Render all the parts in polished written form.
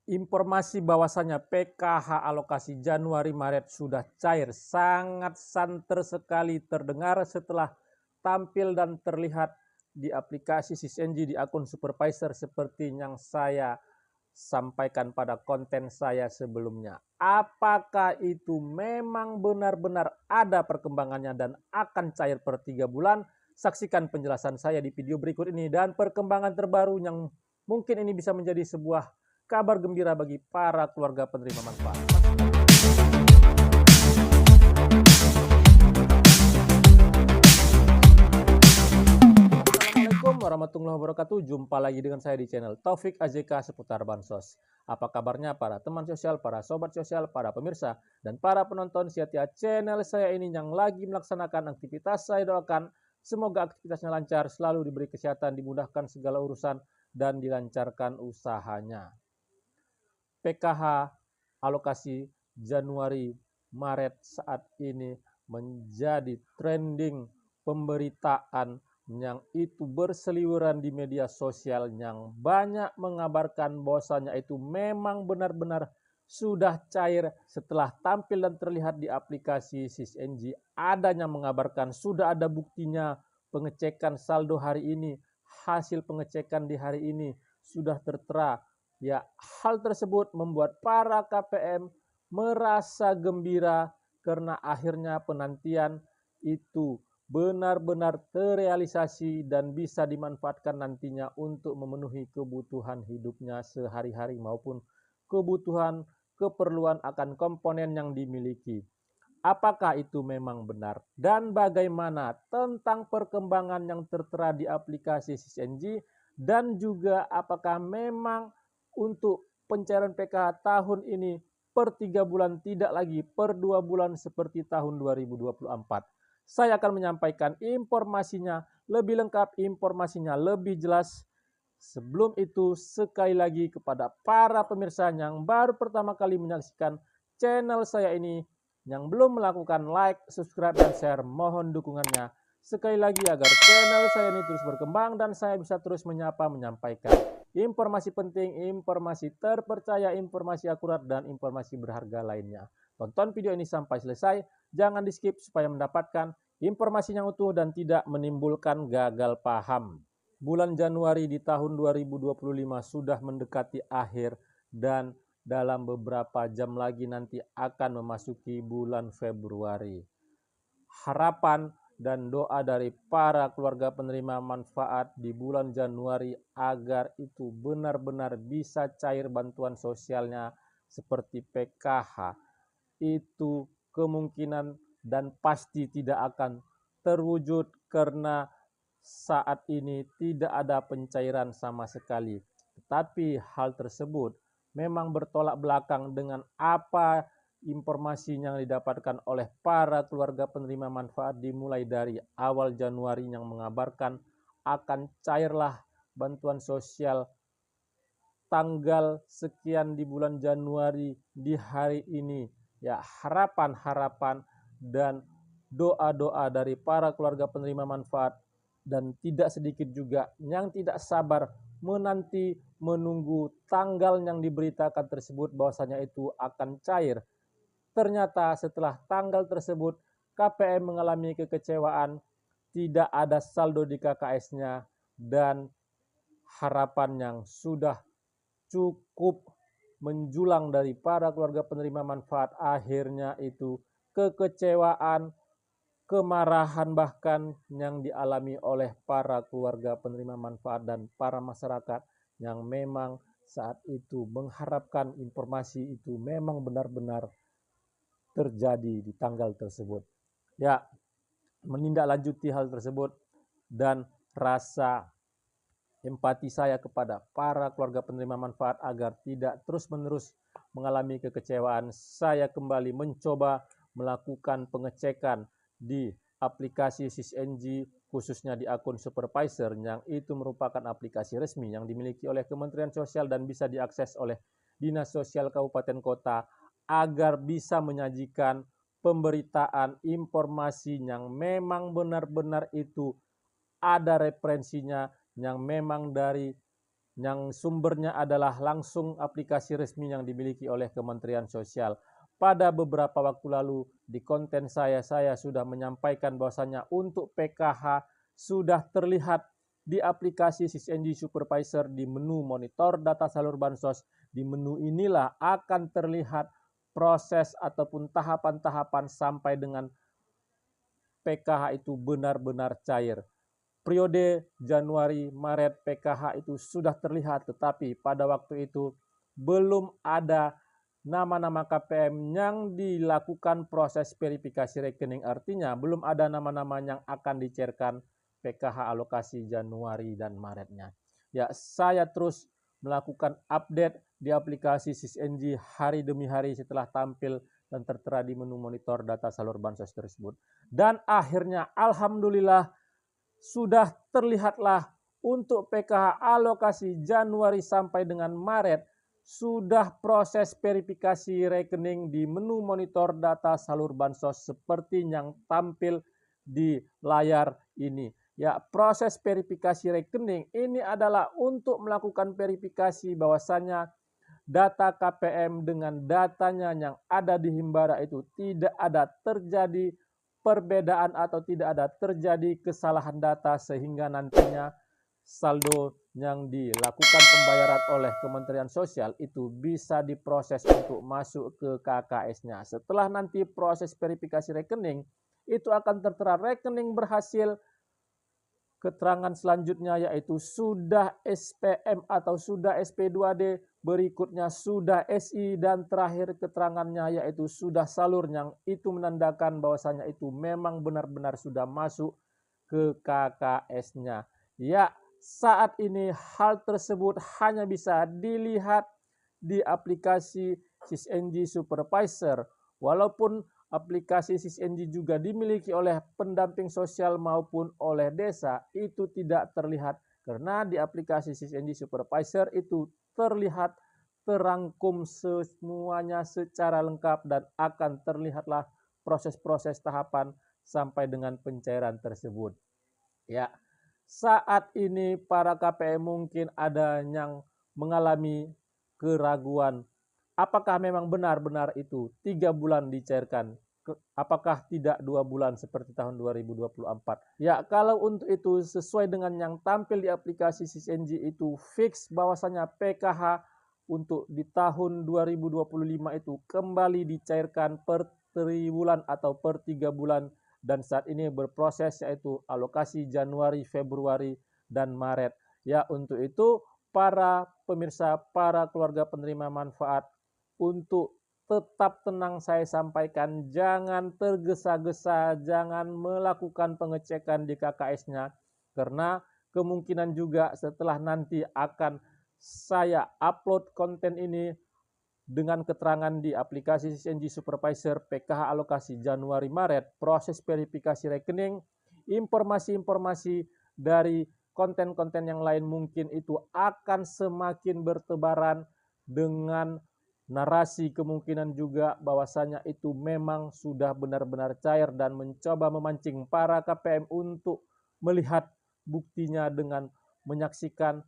Informasi bahwasanya PKH alokasi Januari-Maret sudah cair sangat santer sekali terdengar setelah tampil dan terlihat di aplikasi SysNG di akun supervisor seperti yang saya sampaikan pada konten saya sebelumnya. Apakah itu memang benar-benar ada perkembangannya dan akan cair per 3 bulan? Saksikan penjelasan saya di video berikut ini dan perkembangan terbaru yang mungkin ini bisa menjadi sebuah kabar gembira bagi para keluarga penerima manfaat. Assalamualaikum warahmatullahi wabarakatuh. Jumpa lagi dengan saya di channel Taufik AJK seputar Bansos. Apa kabarnya para teman sosial, para sobat sosial, para pemirsa, dan para penonton setia channel saya ini yang lagi melaksanakan aktivitas? Saya doakan semoga aktivitasnya lancar, selalu diberi kesehatan, dimudahkan segala urusan, dan dilancarkan usahanya. PKH alokasi Januari-Maret saat ini menjadi trending pemberitaan yang itu berseliweran di media sosial yang banyak mengabarkan bahwasanya itu memang benar-benar sudah cair setelah tampil dan terlihat di aplikasi SysNG. Adanya mengabarkan sudah ada buktinya pengecekan saldo hari ini, hasil pengecekan di hari ini sudah tertera. Ya, hal tersebut membuat para KPM merasa gembira karena akhirnya penantian itu benar-benar terrealisasi dan bisa dimanfaatkan nantinya untuk memenuhi kebutuhan hidupnya sehari-hari maupun kebutuhan keperluan akan komponen yang dimiliki. Apakah itu memang benar? Dan bagaimana tentang perkembangan yang tertera di aplikasi SysNG dan juga apakah memang untuk pencairan PKH tahun ini per 3 bulan tidak lagi per 2 bulan seperti tahun 2024. Saya akan menyampaikan informasinya lebih lengkap, informasinya lebih jelas. Sebelum itu sekali lagi kepada para pemirsa yang baru pertama kali menyaksikan channel saya ini, yang belum melakukan like, subscribe, dan share, mohon dukungannya sekali lagi agar channel saya ini terus berkembang dan saya bisa terus menyampaikan informasi penting, informasi terpercaya, informasi akurat, dan informasi berharga lainnya. Tonton video ini sampai selesai, jangan di skip supaya mendapatkan informasi yang utuh dan tidak menimbulkan gagal paham. Bulan Januari di tahun 2025 sudah mendekati akhir dan dalam beberapa jam lagi nanti akan memasuki bulan Februari. Harapan dan doa dari para keluarga penerima manfaat di bulan Januari agar itu benar-benar bisa cair bantuan sosialnya seperti PKH itu kemungkinan dan pasti tidak akan terwujud karena saat ini tidak ada pencairan sama sekali. Tetapi hal tersebut memang bertolak belakang dengan apa informasi yang didapatkan oleh para keluarga penerima manfaat dimulai dari awal Januari yang mengabarkan akan cairlah bantuan sosial tanggal sekian di bulan Januari di hari ini. Ya, harapan-harapan dan doa-doa dari para keluarga penerima manfaat dan tidak sedikit juga yang tidak sabar menanti menunggu tanggal yang diberitakan tersebut bahwasanya itu akan cair. Ternyata setelah tanggal tersebut KPM mengalami kekecewaan, tidak ada saldo di KKS-nya dan harapan yang sudah cukup menjulang dari para keluarga penerima manfaat akhirnya itu kekecewaan, kemarahan bahkan yang dialami oleh para keluarga penerima manfaat dan para masyarakat yang memang saat itu mengharapkan informasi itu memang benar-benar terjadi di tanggal tersebut. Ya, menindaklanjuti hal tersebut dan rasa empati saya kepada para keluarga penerima manfaat agar tidak terus-menerus mengalami kekecewaan, saya kembali mencoba melakukan pengecekan di aplikasi SysNG khususnya di akun supervisor yang itu merupakan aplikasi resmi yang dimiliki oleh Kementerian Sosial dan bisa diakses oleh Dinas Sosial Kabupaten Kota agar bisa menyajikan pemberitaan informasi yang memang benar-benar itu ada referensinya yang memang dari yang sumbernya adalah langsung aplikasi resmi yang dimiliki oleh Kementerian Sosial. Pada beberapa waktu lalu di konten saya sudah menyampaikan bahwasanya untuk PKH sudah terlihat di aplikasi SysNG Supervisor di menu monitor data salur bansos. Di menu inilah akan terlihat proses ataupun tahapan-tahapan sampai dengan PKH itu benar-benar cair. Periode Januari, Maret PKH itu sudah terlihat, tetapi pada waktu itu belum ada nama-nama KPM yang dilakukan proses verifikasi rekening. Artinya belum ada nama-nama yang akan dicairkan PKH alokasi Januari dan Maretnya. Ya, saya terus melakukan update di aplikasi SysNG hari demi hari setelah tampil dan tertera di menu monitor data salur bansos tersebut. Dan akhirnya alhamdulillah sudah terlihatlah untuk PKH alokasi Januari sampai dengan Maret sudah proses verifikasi rekening di menu monitor data salur bansos seperti yang tampil di layar ini. Ya, proses verifikasi rekening ini adalah untuk melakukan verifikasi bahwasannya data KPM dengan datanya yang ada di Himbara itu tidak ada terjadi perbedaan atau tidak ada terjadi kesalahan data sehingga nantinya saldo yang dilakukan pembayaran oleh Kementerian Sosial itu bisa diproses untuk masuk ke KKS-nya. Setelah nanti proses verifikasi rekening, itu akan tertera rekening berhasil. Keterangan selanjutnya yaitu sudah SPM atau sudah SP2D, berikutnya sudah SI, dan terakhir keterangannya yaitu sudah salur, yang itu menandakan bahwasanya itu memang benar-benar sudah masuk ke KKS-nya. Ya, saat ini hal tersebut hanya bisa dilihat di aplikasi SysNG Supervisor. Walaupun aplikasi SysNG juga dimiliki oleh pendamping sosial maupun oleh desa, itu tidak terlihat karena di aplikasi SysNG Supervisor itu terlihat terangkum semuanya secara lengkap dan akan terlihatlah proses-proses tahapan sampai dengan pencairan tersebut. Ya, saat ini para KPM mungkin ada yang mengalami keraguan. Apakah memang benar-benar itu 3 bulan dicairkan? Apakah tidak 2 bulan seperti tahun 2024? Ya, kalau untuk itu sesuai dengan yang tampil di aplikasi SysNG itu fix bahwasanya PKH untuk di tahun 2025 itu kembali dicairkan per triwulan atau per 3 bulan, dan saat ini berproses yaitu alokasi Januari, Februari, dan Maret. Ya, untuk itu para pemirsa, para keluarga penerima manfaat, untuk tetap tenang saya sampaikan, jangan tergesa-gesa, jangan melakukan pengecekan di KKS-nya, karena kemungkinan juga setelah nanti akan saya upload konten ini dengan keterangan di aplikasi SysNG Supervisor PKH alokasi Januari Maret, proses verifikasi rekening, informasi-informasi dari konten-konten yang lain mungkin itu akan semakin bertebaran dengan narasi kemungkinan juga bahwasanya itu memang sudah benar-benar cair dan mencoba memancing para KPM untuk melihat buktinya dengan menyaksikan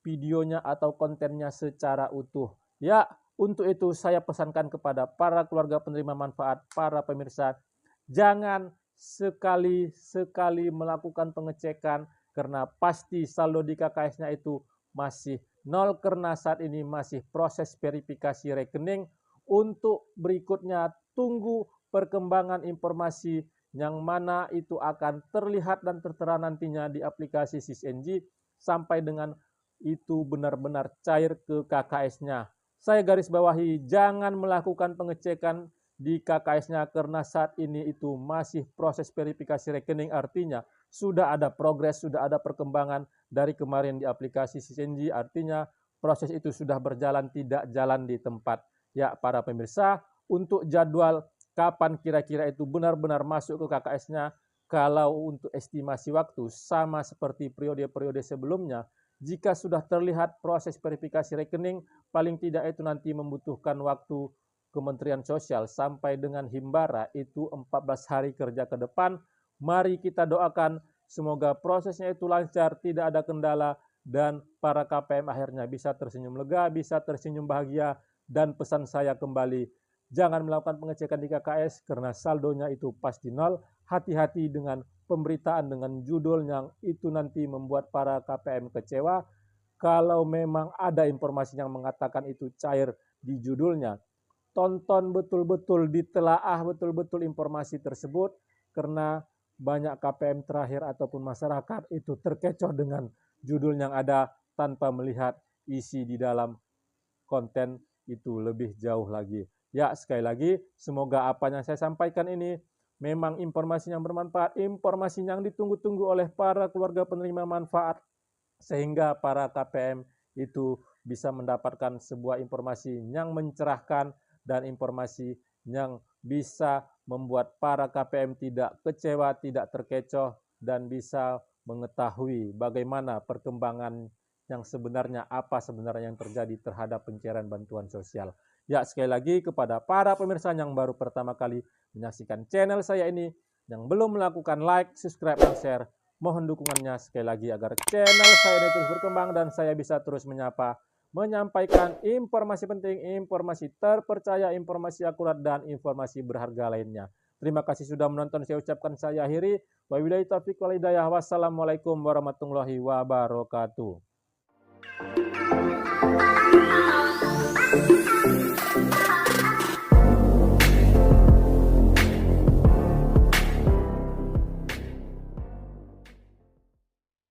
videonya atau kontennya secara utuh. Ya, untuk itu saya pesankan kepada para keluarga penerima manfaat, para pemirsa, jangan sekali-sekali melakukan pengecekan karena pasti saldo di KKS-nya itu masih nol karena saat ini masih proses verifikasi rekening. Untuk berikutnya tunggu perkembangan informasi yang mana itu akan terlihat dan tertera nantinya di aplikasi SysNG sampai dengan itu benar-benar cair ke KKS-nya. Saya garis bawahi jangan melakukan pengecekan di KKS-nya karena saat ini itu masih proses verifikasi rekening, artinya sudah ada progres, sudah ada perkembangan dari kemarin di aplikasi SysNG, artinya proses itu sudah berjalan, tidak jalan di tempat. Ya, para pemirsa, untuk jadwal kapan kira-kira itu benar-benar masuk ke KKS-nya, kalau untuk estimasi waktu sama seperti periode-periode sebelumnya, jika sudah terlihat proses verifikasi rekening, paling tidak itu nanti membutuhkan waktu Kementerian Sosial sampai dengan Himbara itu 14 hari kerja ke depan. Mari kita doakan semoga prosesnya itu lancar, tidak ada kendala, dan para KPM akhirnya bisa tersenyum lega, bisa tersenyum bahagia. Dan pesan saya kembali, jangan melakukan pengecekan di KKS karena saldonya itu pasti nol. Hati-hati dengan pemberitaan dengan judul yang itu nanti membuat para KPM kecewa. Kalau memang ada informasi yang mengatakan itu cair di judulnya, tonton betul-betul, ditelaah betul-betul informasi tersebut, karena banyak KPM terakhir ataupun masyarakat itu terkecoh dengan judul yang ada tanpa melihat isi di dalam konten itu lebih jauh lagi. Ya, sekali lagi, semoga apa yang saya sampaikan ini memang informasi yang bermanfaat, informasi yang ditunggu-tunggu oleh para keluarga penerima manfaat, sehingga para KPM itu bisa mendapatkan sebuah informasi yang mencerahkan dan informasi yang bisa membuat para KPM tidak kecewa, tidak terkecoh, dan bisa mengetahui bagaimana perkembangan yang sebenarnya, apa sebenarnya yang terjadi terhadap pencairan bantuan sosial. Ya, sekali lagi kepada para pemirsa yang baru pertama kali menyaksikan channel saya ini, yang belum melakukan like, subscribe, dan share, mohon dukungannya sekali lagi agar channel saya ini terus berkembang dan saya bisa terus menyampaikan informasi penting, informasi terpercaya, informasi akurat, dan informasi berharga lainnya. Terima kasih sudah menonton, saya ucapkan saya akhiri. Wabillahi taufiq wal hidayah. Wassalamualaikum warahmatullahi wabarakatuh.